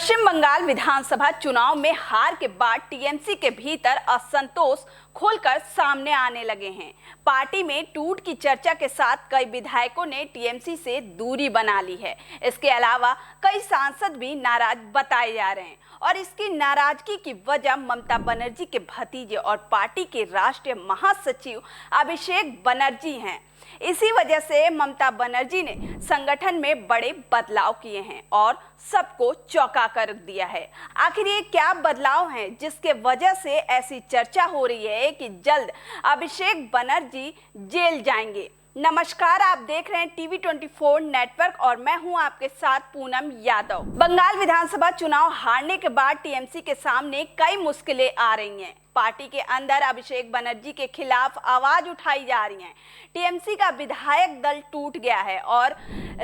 पश्चिम बंगाल विधानसभा चुनाव में हार के बाद टीएमसी के भीतर असंतोष खुलकर सामने आने लगे हैं। पार्टी में टूट की चर्चा के साथ कई विधायकों ने टीएमसी से दूरी बना ली है। इसके अलावा कई सांसद भी नाराज बताए जा रहे हैं और इसकी नाराजगी की वजह ममता बनर्जी के भतीजे और पार्टी के राष्ट्रीय महासचिव अभिषेक बनर्जी हैं। इसी वजह से ममता बनर्जी ने संगठन में बड़े बदलाव किए हैं और सबको चौंका कर दिया है। आखिर ये क्या बदलाव हैं जिसके वजह से ऐसी चर्चा हो रही है कि जल्द अभिषेक बनर्जी जेल जाएंगे। नमस्कार, आप देख रहे हैं टीवी 24 नेटवर्क और मैं हूं आपके साथ पूनम यादव। बंगाल विधानसभा चुनाव हारने के बाद टीएमसी के सामने कई मुश्किलें आ रही हैं। पार्टी के अंदर अभिषेक बनर्जी के खिलाफ आवाज उठाई जा रही है। टीएमसी का विधायक दल टूट गया है और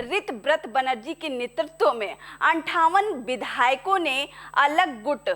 ऋतव्रत बनर्जी के नेतृत्व में 58 विधायकों ने अलग गुट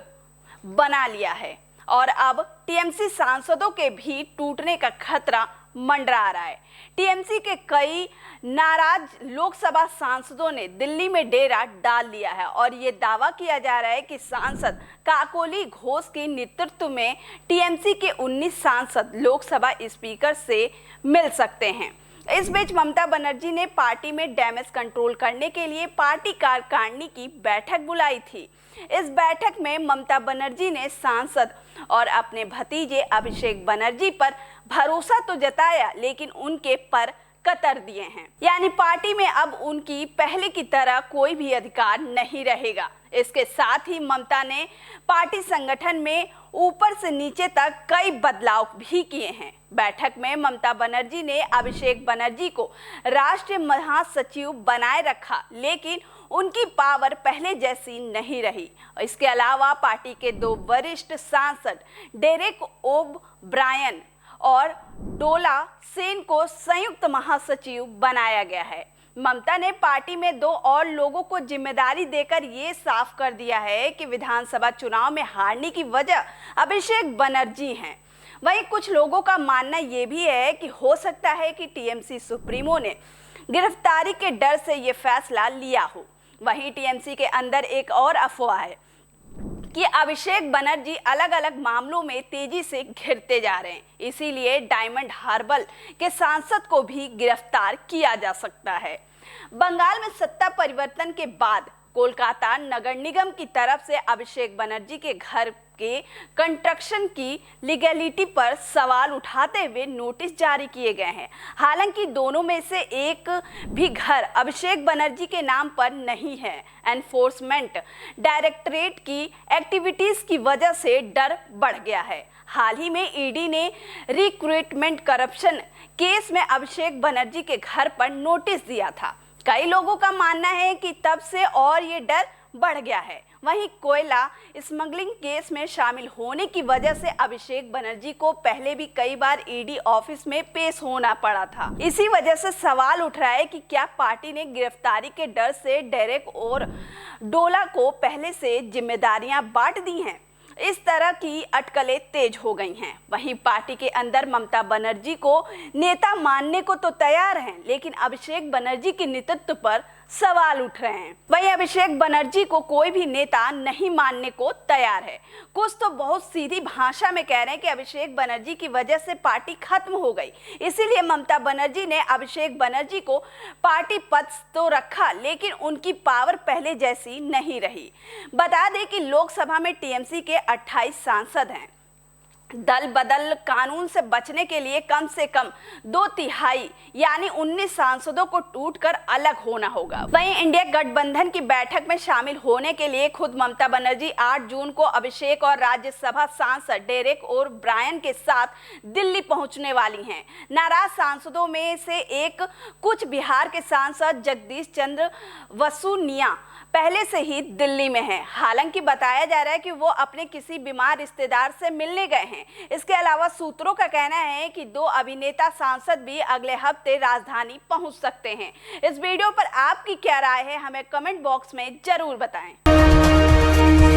बना लिया है और अब टीएमसी सांसदों के भी टूटने का खतरा मंडरा रहा है। टीएमसी के कई नाराज लोकसभा सांसदों ने दिल्ली में डेरा डाल लिया है और ये दावा किया जा रहा है कि सांसद काकोली घोष के नेतृत्व में टीएमसी के 19 सांसद लोकसभा स्पीकर से मिल सकते हैं। इस बीच ममता बनर्जी ने पार्टी में डैमेज कंट्रोल करने के लिए पार्टी कार्यकारिणी की बैठक बुलाई थी। इस बैठक में ममता बनर्जी ने सांसद और अपने भतीजे अभिषेक बनर्जी पर भरोसा तो जताया, लेकिन उनके पर कतर दिए हैं। यानी पार्टी में अब उनकी पहले की तरह कोई भी अधिकार नहीं रहेगा। इसके साथ ही ममता ने पार्टी संगठन में ऊपर से नीचे तक कई बदलाव भी किए हैं। बैठक में ममता बनर्जी ने अभिषेक बनर्जी को राष्ट्रीय महासचिव बनाए रखा, लेकिन उनकी पावर पहले जैसी नहीं रही। इसके अलावा पार्टी के 2 वरिष्ठ सांसद डेरेक ओब्रायन और डोला सेन को संयुक्त महासचिव बनाया गया है। ममता ने पार्टी में 2 और लोगों को जिम्मेदारी देकर ये साफ कर दिया है कि विधानसभा चुनाव में हारने की वजह अभिषेक बनर्जी हैं। वहीं कुछ लोगों का मानना ये भी है कि हो सकता है कि टीएमसी सुप्रीमो ने गिरफ्तारी के डर से ये फैसला लिया हो। वहीं टीएमसी के अंदर एक और अफवाह है कि अभिषेक बनर्जी अलग अलग मामलों में तेजी से घिरते जा रहे हैं, इसीलिए डायमंड हार्बर के सांसद को भी गिरफ्तार किया जा सकता है। बंगाल में सत्ता परिवर्तन के बाद कोलकाता नगर निगम की तरफ से अभिषेक बनर्जी के घर के कंस्ट्रक्शन की लीगैलिटी पर सवाल उठाते हुए नोटिस जारी किए गए हैं। हालांकि दोनों में से एक भी घर अभिषेक बनर्जी के नाम पर नहीं है। एनफोर्समेंट डायरेक्टरेट की एक्टिविटीज की वजह से डर बढ़ गया है। हाल ही में ईडी ने रिक्रूटमेंट करप्शन केस में अभिषेक बनर्जी के घर पर नोटिस दिया था। कई लोगों का मानना है कि तब से और ये डर बढ़ गया है। वहीं कोयला स्मगलिंग केस में शामिल होने की वजह से अभिषेक बनर्जी को पहले भी कई बार ईडी ऑफिस में पेश होना पड़ा था। इसी वजह से सवाल उठ रहा है कि क्या पार्टी ने गिरफ्तारी के डर से डेरेक और डोला को पहले से जिम्मेदारियां बांट दी हैं। इस तरह की अटकलें तेज हो गई हैं। वहीं पार्टी के अंदर ममता बनर्जी को नेता मानने को तो तैयार हैं, लेकिन अभिषेक बनर्जी के नेतृत्व पर सवाल उठ रहे हैं। वहीं अभिषेक बनर्जी को कोई भी नेता नहीं मानने को तैयार है। कुछ तो बहुत सीधी भाषा में कह रहे हैं कि अभिषेक बनर्जी की वजह से पार्टी खत्म हो गई, इसीलिए ममता बनर्जी ने अभिषेक बनर्जी को पार्टी पद तो रखा, लेकिन उनकी पावर पहले जैसी नहीं रही। बता दें कि लोकसभा में टीएमसी के 28 सांसद हैं। दल बदल कानून से बचने के लिए कम से कम 2/3 यानी 19 सांसदों को टूटकर अलग होना होगा। वहीं इंडिया गठबंधन की बैठक में शामिल होने के लिए खुद ममता बनर्जी 8 जून को अभिषेक और राज्यसभा सांसद डेरेक ओब्रायन के साथ दिल्ली पहुंचने वाली हैं। नाराज सांसदों में से एक कुछ बिहार के सांसद जगदीश चंद्र वसुनिया पहले से ही दिल्ली में है। हालांकि बताया जा रहा है कि वो अपने किसी बीमार रिश्तेदार से मिलने गए हैं। इसके अलावा सूत्रों का कहना है कि 2 अभिनेता सांसद भी अगले हफ्ते राजधानी पहुंच सकते हैं। इस वीडियो पर आपकी क्या राय है, हमें कमेंट बॉक्स में जरूर बताएं।